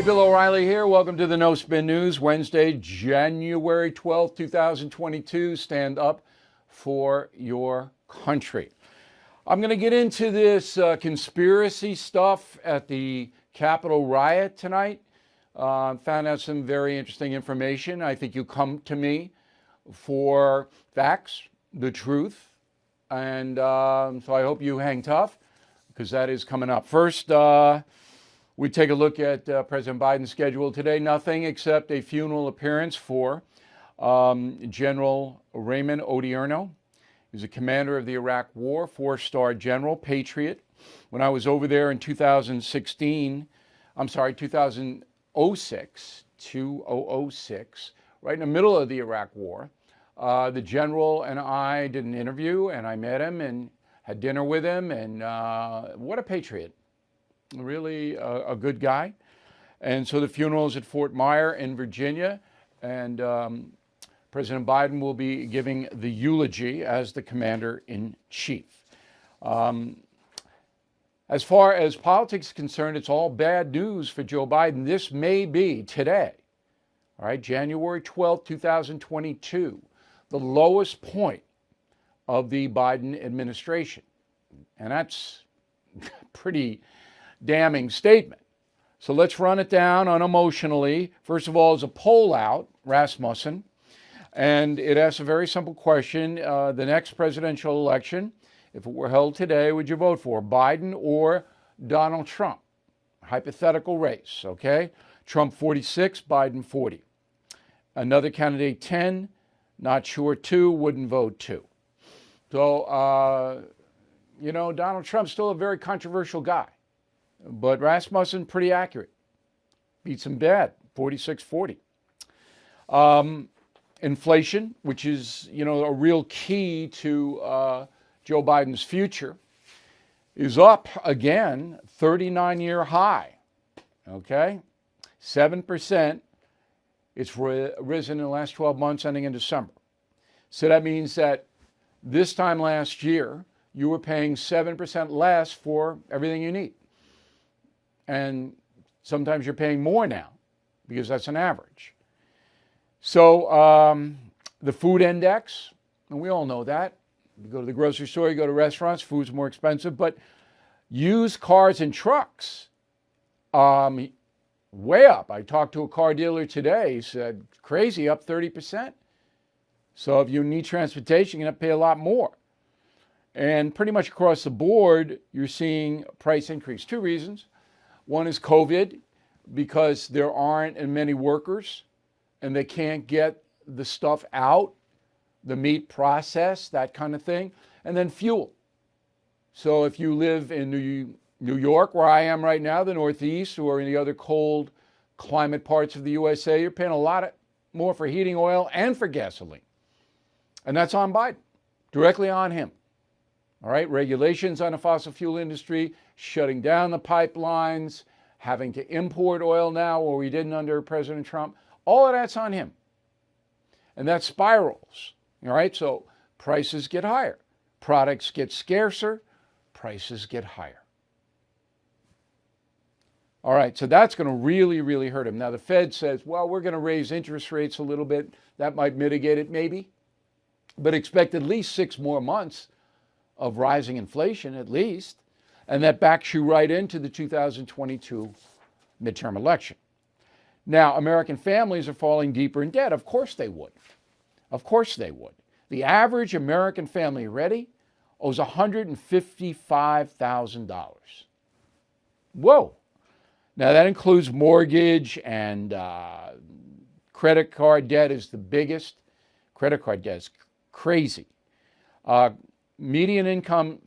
Bill O'Reilly here. Welcome to the No Spin News, Wednesday, January 12th, 2022. Stand up for your country. I'm going to get into this conspiracy stuff at the Capitol riot tonight. Found out some very interesting information. I think you come to me for facts, the truth, and so I hope you hang tough because that is coming up. First, we take a look at President Biden's schedule today. Nothing except a funeral appearance for General Raymond Odierno. He's a commander of the Iraq War, four-star general, patriot. When I was over there in 2006, right in the middle of the Iraq War, the general and I did an interview, and I met him and had dinner with him, and what a patriot. Really a good guy. And so the funeral is at Fort Myer in Virginia, and President Biden will be giving the eulogy as the commander-in-chief. As far as politics is concerned, it's all bad news for Joe Biden. This may be today, all right, January 12th, 2022, the lowest point of the Biden administration. And that's pretty damning statement. So let's run it down unemotionally. First of all, there's a poll out, Rasmussen, and it asks a very simple question. The next presidential election, if it were held today, would you vote for Biden or Donald Trump? Hypothetical race, okay? Trump 46, Biden 40. Another candidate 10, not sure 2, wouldn't vote 2. So, Donald Trump's still a very controversial guy. But Rasmussen, pretty accurate. Beats him bad, 46-40. Inflation, which is, a real key to Joe Biden's future, is up again, 39-year high. Okay? 7%. It's risen in the last 12 months, ending in December. So that means that this time last year, you were paying 7% less for everything you need. And sometimes you're paying more now because that's an average. So the food index, and we all know that. You go to the grocery store, you go to restaurants, food's more expensive. But used cars and trucks, way up. I talked to a car dealer today. He said, crazy, up 30%. So if you need transportation, you're going to pay a lot more. And pretty much across the board, you're seeing price increase. Two reasons. One is COVID, because there aren't as many workers and they can't get the stuff out, the meat processed, that kind of thing. And then fuel. So if you live in New York, where I am right now, the Northeast, or in the other cold climate parts of the USA, you're paying a lot more for heating oil and for gasoline. And that's on Biden, directly on him. All right, regulations on the fossil fuel industry, shutting down the pipelines, having to import oil now where we didn't under President Trump. All of that's on him. And that spirals. All right, so prices get higher. Products get scarcer. Prices get higher. All right, so that's going to really, really hurt him. Now, the Fed says, well, we're going to raise interest rates a little bit. That might mitigate it, maybe. But expect at least 6 more months of rising inflation, at least. And that backs you right into the 2022 midterm election. Now, American families are falling deeper in debt. Of course they would. Of course they would. The average American family, ready, owes $155,000. Whoa. Now, that includes mortgage and credit card debt is the biggest. Credit card debt is crazy. Median income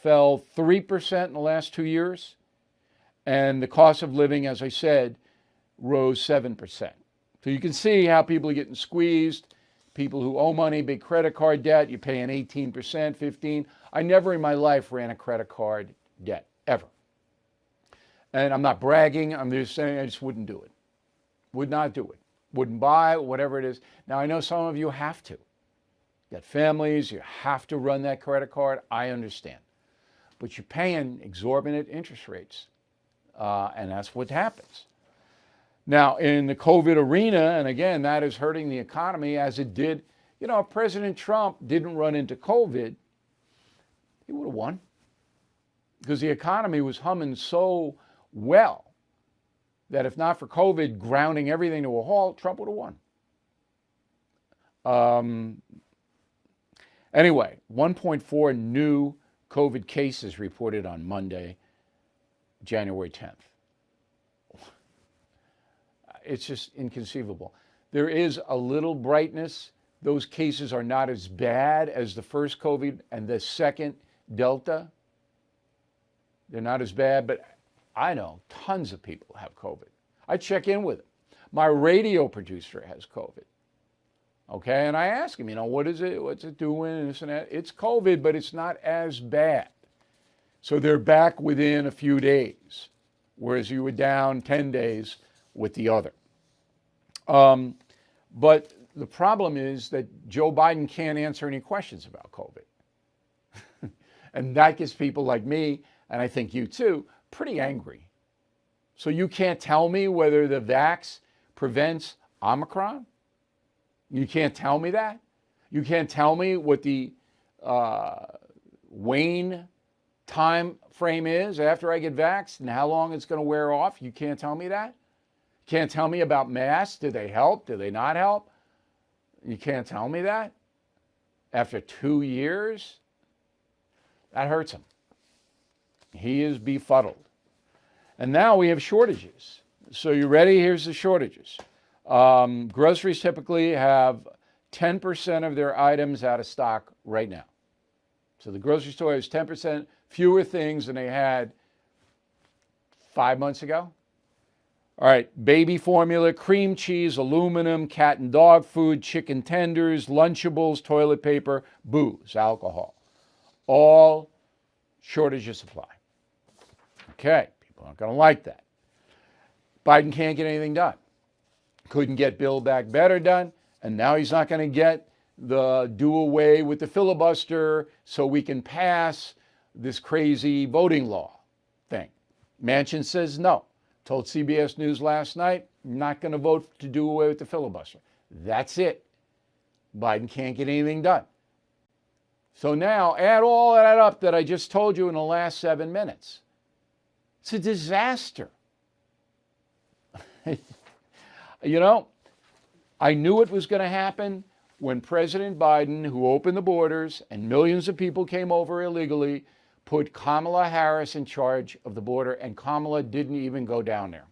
fell 3% in the last 2 years, and the cost of living, as I said, rose 7%. So you can see how people are getting squeezed. People who owe money, big credit card debt, you're paying 18%, 15%. I never in my life ran a credit card debt, ever. And I'm not bragging, I'm just saying I just wouldn't do it. Would not do it. Wouldn't buy, whatever it is. Now, I know some of you have to. You got families, you have to run that credit card. I understand. But you're paying exorbitant interest rates. And that's what happens. Now, in the COVID arena, and again, that is hurting the economy as it did, if President Trump didn't run into COVID, he would have won because the economy was humming so well that if not for COVID grounding everything to a halt, Trump would have won. Anyway, 1.4 new COVID cases reported on Monday, January 10th. It's just inconceivable. There is a little brightness. Those cases are not as bad as the first COVID and the second Delta. They're not as bad, but I know tons of people have COVID. I check in with them. My radio producer has COVID. Okay, and I ask him, what is it? What's it doing? And this and that. It's COVID, but it's not as bad. So they're back within a few days, whereas you were down 10 days with the other. But the problem is that Joe Biden can't answer any questions about COVID. And that gets people like me, and I think you too, pretty angry. So you can't tell me whether the vax prevents Omicron? You can't tell me that? You can't tell me what the wane time frame is after I get vaxxed and how long it's going to wear off? You can't tell me that? You can't tell me about masks. Do they help? Do they not help? You can't tell me that? After 2 years? That hurts him. He is befuddled. And now we have shortages. So you ready? Here's the shortages. Groceries typically have 10% of their items out of stock right now. So the grocery store has 10% fewer things than they had 5 months ago. All right, baby formula, cream cheese, aluminum, cat and dog food, chicken tenders, Lunchables, toilet paper, booze, alcohol. All shortage of supply. Okay, people aren't going to like that. Biden can't get anything done. Couldn't get Build Back Better done, and now he's not going to get the do away with the filibuster so we can pass this crazy voting law thing. Manchin says no. Told CBS News last night, not going to vote to do away with the filibuster. That's it. Biden can't get anything done. So now add all that up that I just told you in the last 7 minutes. It's a disaster. I knew it was going to happen when President Biden, who opened the borders and millions of people came over illegally, put Kamala Harris in charge of the border, and Kamala didn't even go down there.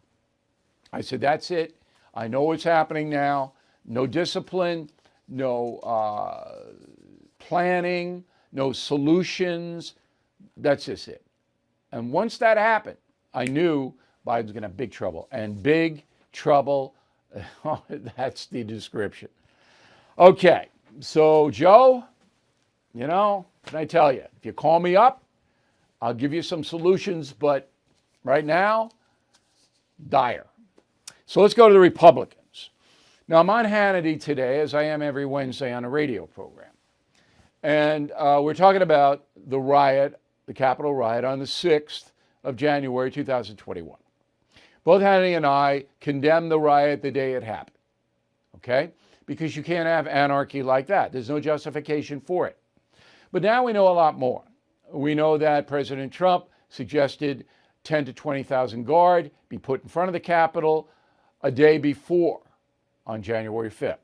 I said, that's it. I know what's happening now. No discipline, no planning, no solutions. That's just it. And once that happened, I knew Biden's going to have big trouble. And big trouble, that's the description. Okay, so Joe, can I tell you, if you call me up, I'll give you some solutions, but right now, dire. So let's go to the Republicans. Now, I'm on Hannity today, as I am every Wednesday on a radio program. And we're talking about the riot, the Capitol riot, on the 6th of January, 2021. Both Hannity and I condemned the riot the day it happened, okay? Because you can't have anarchy like that. There's no justification for it. But now we know a lot more. We know that President Trump suggested 10 to 20,000 guard be put in front of the Capitol a day before, on January 5th.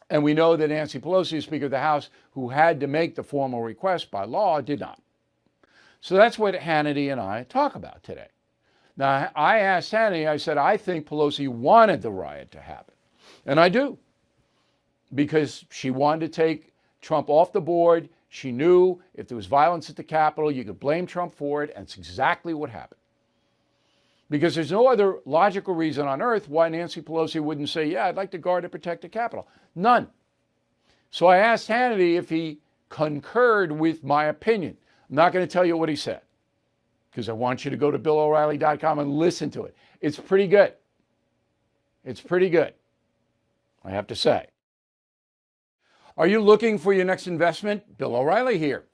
And we know that Nancy Pelosi, the Speaker of the House, who had to make the formal request by law, did not. So that's what Hannity and I talk about today. Now, I asked Hannity, I said, I think Pelosi wanted the riot to happen. And I do. Because she wanted to take Trump off the board. She knew if there was violence at the Capitol, you could blame Trump for it, and it's exactly what happened. Because there's no other logical reason on earth why Nancy Pelosi wouldn't say, yeah, I'd like to guard and protect the Capitol. None. So I asked Hannity if he concurred with my opinion. I'm not going to tell you what he said, because I want you to go to BillO'Reilly.com and listen to it. It's pretty good. It's pretty good, I have to say. Are you looking for your next investment? Bill O'Reilly here.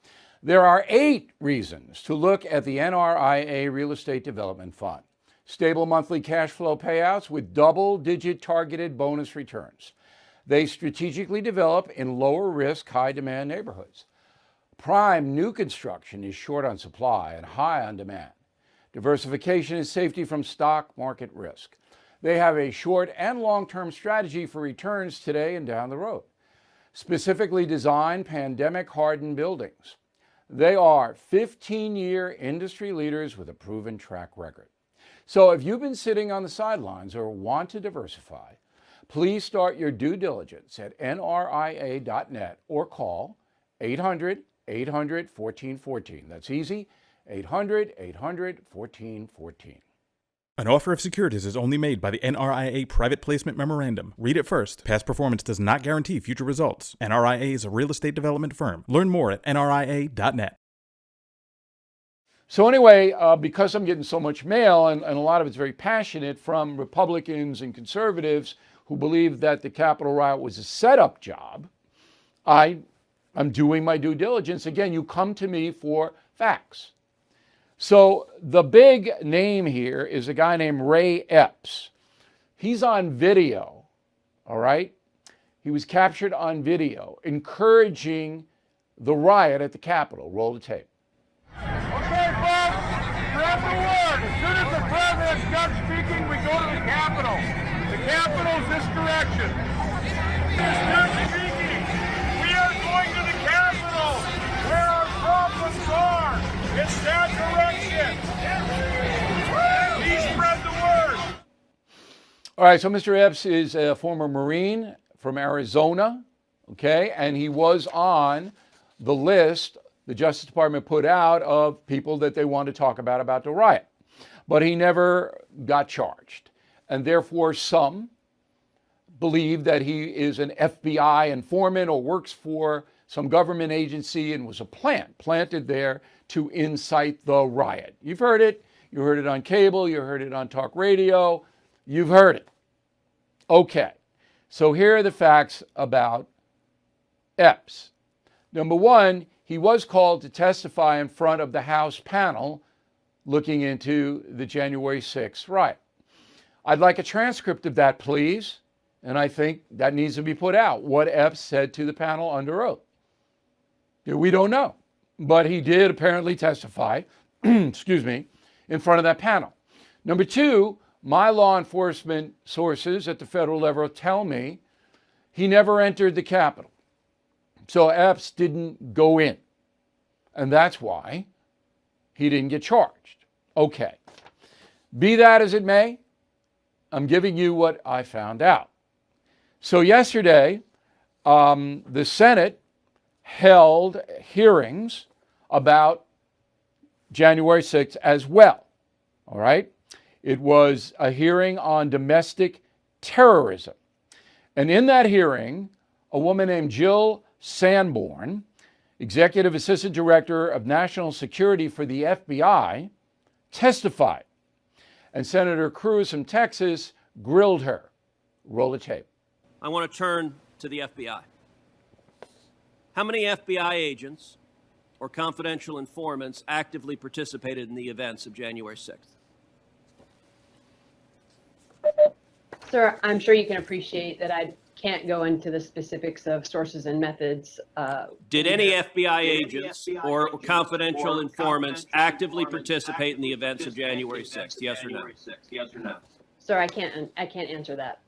There are 8 reasons to look at the NRIA Real Estate Development Fund. stable monthly cash flow payouts with double-digit targeted bonus returns. They strategically develop in lower risk, high demand neighborhoods. Prime new construction is short on supply and high on demand. Diversification is safety from stock market risk. They have a short and long-term strategy for returns today and down the road. Specifically designed pandemic-hardened buildings. They are 15-year industry leaders with a proven track record. So if you've been sitting on the sidelines or want to diversify, please start your due diligence at nria.net or call 800-800-1414. That's easy, 800-800-1414. An offer of securities is only made by the NRIA Private Placement Memorandum. Read it first. Past performance does not guarantee future results. NRIA is a real estate development firm. Learn more at nria.net. So anyway, because I'm getting so much mail, and a lot of it's very passionate from Republicans and conservatives who believe that the Capitol riot was a setup job, I'm doing my due diligence. Again, you come to me for facts. So the big name here is a guy named Ray Epps. He's on video, all right? He was captured on video encouraging the riot at the Capitol. Roll the tape. Okay, folks, spread the word. As soon as the president's done speaking, we go to the Capitol. The Capitol's this direction. He's done speaking. We are going to the Capitol, where our problems are. It's that direction. He spread the word. All right, so Mr. Epps is a former Marine from Arizona, okay? And he was on the list the Justice Department put out of people that they want to talk about the riot. But he never got charged. And therefore, some believe that he is an FBI informant or works for some government agency and was a plant planted there to incite the riot. You've heard it. You heard it on cable. You heard it on talk radio. You've heard it. Okay. So here are the facts about Epps. Number one, he was called to testify in front of the House panel looking into the January 6th riot. I'd like a transcript of that, please. And I think that needs to be put out, what Epps said to the panel under oath. We don't know, but he did apparently testify, excuse me, in front of that panel. Number two, my law enforcement sources at the federal level tell me he never entered the Capitol. So Epps didn't go in. And that's why he didn't get charged. Okay. Be that as it may, I'm giving you what I found out. So yesterday, the Senate held hearings about January 6th as well. All right? It was a hearing on domestic terrorism. And in that hearing, a woman named Jill Sanborn, Executive Assistant Director of National Security for the FBI, testified. And Senator Cruz from Texas grilled her. Roll the tape. I want to turn to the FBI. How many FBI agents or confidential informants actively participated in the events of January 6th? Sir, I'm sure you can appreciate that I can't go into the specifics of sources and methods. Did any FBI agents or confidential informants actively participate in the events of January 6th? Yes or no? Sir, I can't answer that.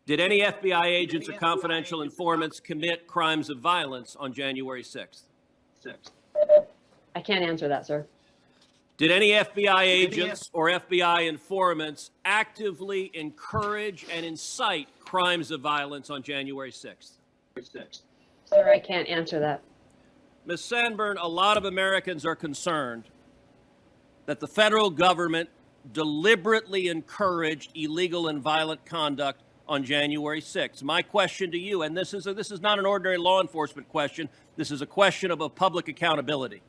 Did any FBI agents or confidential informants commit crimes of violence on January 6th? I can't answer that, sir. Did any FBI agents or FBI informants actively encourage and incite crimes of violence on January 6th? Sir, I can't answer that. Ms. Sanborn, a lot of Americans are concerned that the federal government deliberately encouraged illegal and violent conduct on January 6th. My question to you, and this is not an ordinary law enforcement question, this is a question of public accountability.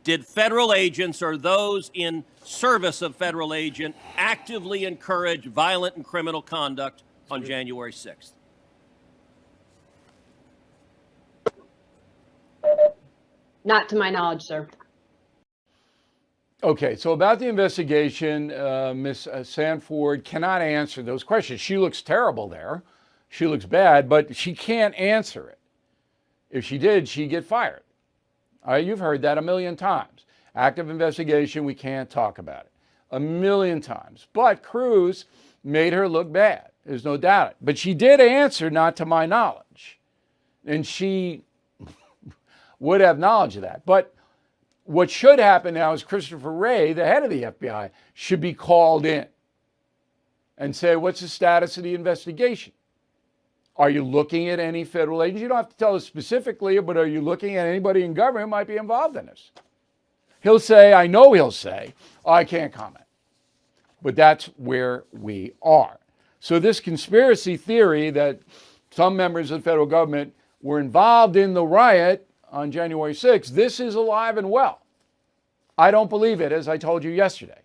Did federal agents or those in service of federal agent actively encourage violent and criminal conduct on January 6th? Not to my knowledge, sir. Okay, so about the investigation, Ms. Sanford cannot answer those questions. She looks terrible there. She looks bad, but she can't answer it. If she did, she'd get fired. All right, you've heard that a million times. Active investigation, we can't talk about it. A million times. But Cruz made her look bad. There's no doubt. But she did answer, not to my knowledge. And she would have knowledge of that. But what should happen now is Christopher Wray, the head of the FBI, should be called in and say, what's the status of the investigation? Are you looking at any federal agents? You don't have to tell us specifically, but are you looking at anybody in government who might be involved in this? He'll say, I know he'll say, oh, I can't comment. But that's where we are. So this conspiracy theory that some members of the federal government were involved in the riot on January 6th, this is alive and well. I don't believe it, as I told you yesterday.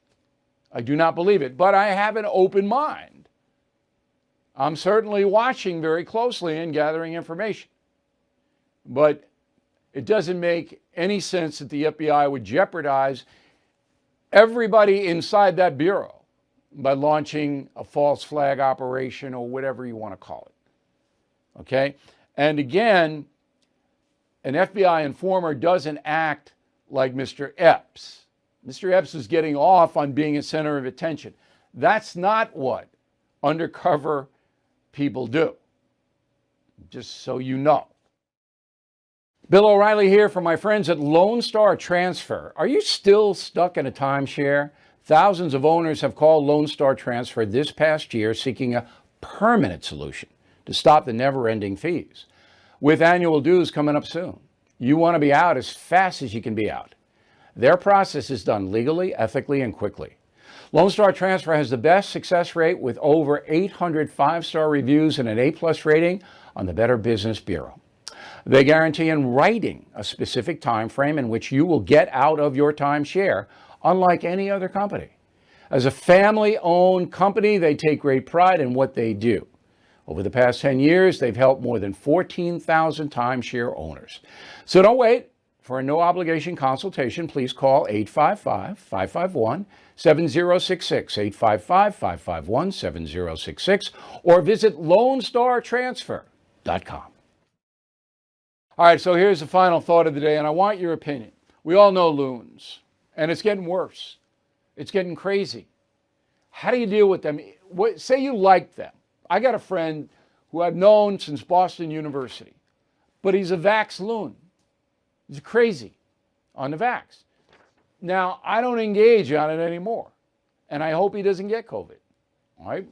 I do not believe it, but I have an open mind. I'm certainly watching very closely and gathering information. But it doesn't make any sense that the FBI would jeopardize everybody inside that bureau by launching a false flag operation or whatever you want to call it. Okay? And again, an FBI informer doesn't act like Mr. Epps. Mr. Epps is getting off on being a center of attention. That's not what undercover people do. Just so you know. Bill O'Reilly here for my friends at Lone Star Transfer. Are you still stuck in a timeshare? Thousands of owners have called Lone Star Transfer this past year seeking a permanent solution to stop the never-ending fees. With annual dues coming up soon, you want to be out as fast as you can be out. Their process is done legally, ethically, and quickly. Lone Star Transfer has the best success rate with over 800 five-star reviews and an A+ rating on the Better Business Bureau. They guarantee in writing a specific time frame in which you will get out of your timeshare, unlike any other company. As a family-owned company, they take great pride in what they do. Over the past 10 years, they've helped more than 14,000 timeshare owners. So don't wait. For a no-obligation consultation, please call 855-551-7066, 855-551-7066, or visit LoneStarTransfer.com. All right, so here's the final thought of the day, and I want your opinion. We all know loons, and it's getting worse. It's getting crazy. How do you deal with them? Say you like them. I got a friend who I've known since Boston University, but he's a vax loon. He's crazy on the vax. Now, I don't engage on it anymore, and I hope he doesn't get COVID, all right?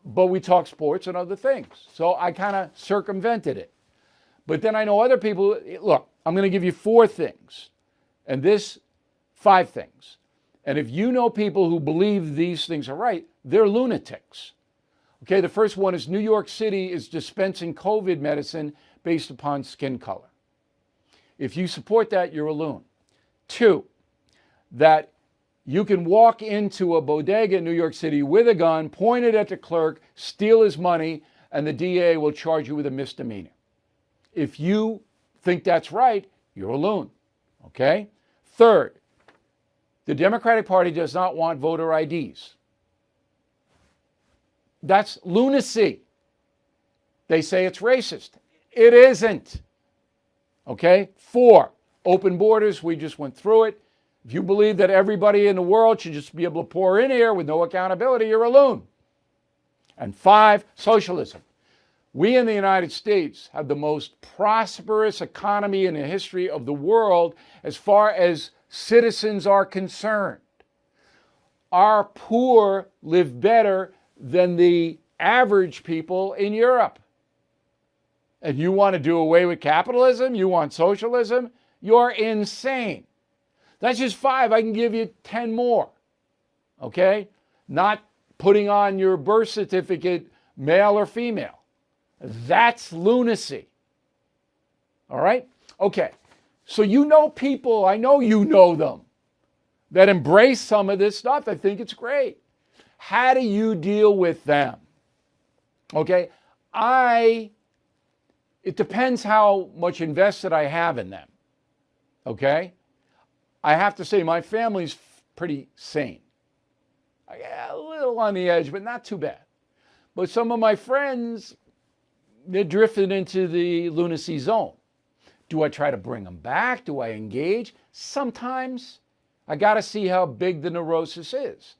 But we talk sports and other things, so I kind of circumvented it. But then I know other people, look, I'm going to give you 4 things, and this 5 things. And if you know people who believe these things are right, they're lunatics. Okay, the first one is New York City is dispensing COVID medicine based upon skin color. If you support that, you're a loon. 2, that you can walk into a bodega in New York City with a gun, point it at the clerk, steal his money, and the DA will charge you with a misdemeanor. If you think that's right, you're a loon. Okay? 3rd, the Democratic Party does not want voter IDs. That's lunacy. They say it's racist. It isn't. Okay? 4, open borders. We just went through it. If you believe that everybody in the world should just be able to pour in here with no accountability, you're a loon. And 5, socialism. We in the United States have the most prosperous economy in the history of the world as far as citizens are concerned. Our poor live better than the average people in Europe. And you want to do away with capitalism? You want socialism? You're insane. That's just 5. I can give you 10 more. Okay? Not putting on your birth certificate male or female. That's lunacy. All right? Okay. So you know people, I know you know them, that embrace some of this stuff. I think it's great. How do you deal with them? Okay? It depends how much invested I have in them. Okay? I have to say my family's pretty sane. A little on the edge, but not too bad. But some of my friends, they're drifting into the lunacy zone. Do I try to bring them back? Do I engage? Sometimes I got to see how big the neurosis is.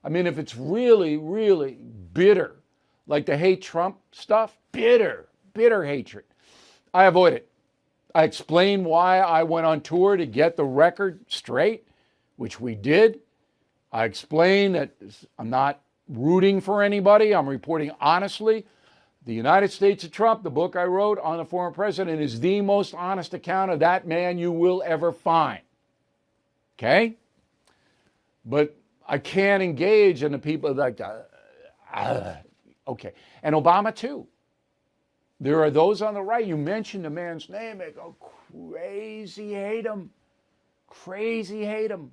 I mean, if it's really, really bitter, like the hate Trump stuff, bitter hatred, I avoid it. I explain why I went on tour to get the record straight, which we did. I explain that I'm not rooting for anybody. I'm reporting honestly. The United States of Trump, the book I wrote on the former president, is the most honest account of that man you will ever find. Okay? But I can't engage in the people like, okay. And Obama too. There are those on the right, you mention the man's name, they go crazy hate him. Crazy hate him.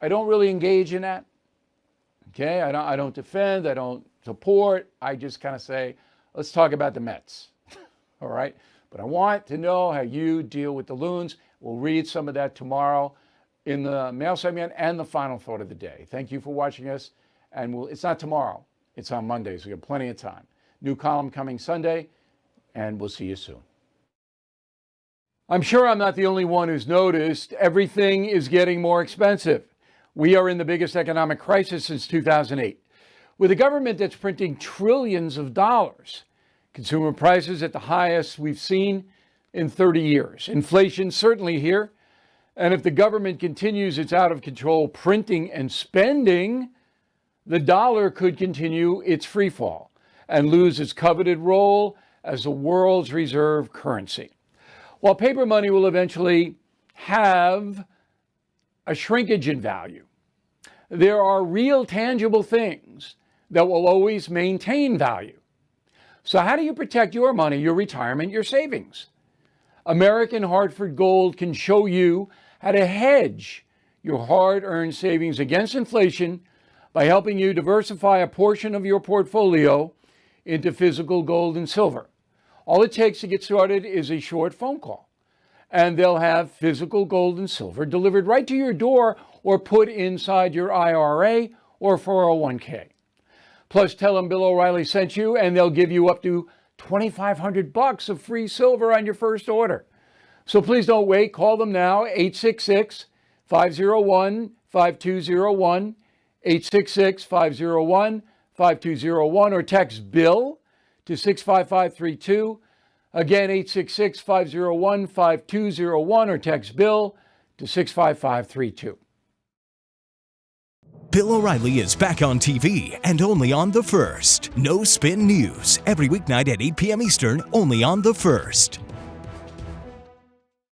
I don't really engage in that. Okay? I don't defend, I don't support. I just kind of say, let's talk about the Mets. All right? But I want to know how you deal with the loons. We'll read some of that tomorrow in the mail segment and the final thought of the day. Thank you for watching us. And it's not tomorrow. It's on Monday, so we have plenty of time. New column coming Sunday, and we'll see you soon. I'm sure I'm not the only one who's noticed everything is getting more expensive. We are in the biggest economic crisis since 2008. With a government that's printing trillions of dollars, consumer prices at the highest we've seen in 30 years. Inflation certainly here. And if the government continues its out of control printing and spending, the dollar could continue its free fall and lose its coveted role as the world's reserve currency. While paper money will eventually have a shrinkage in value, there are real tangible things that will always maintain value. So how do you protect your money, your retirement, your savings? American Hartford Gold can show you how to hedge your hard-earned savings against inflation by helping you diversify a portion of your portfolio into physical gold and silver. All it takes to get started is a short phone call, and they'll have physical gold and silver delivered right to your door or put inside your IRA or 401k. Plus, tell them Bill O'Reilly sent you, and they'll give you up to $2,500 of free silver on your first order. So please don't wait. Call them now, 866-501-5201, 866-501-5201, or text BILL to 65532. Again, 866-501-5201, or text BILL to 65532. Bill O'Reilly is back on TV and only on The First. No Spin News, every weeknight at 8 p.m. Eastern, only on The First.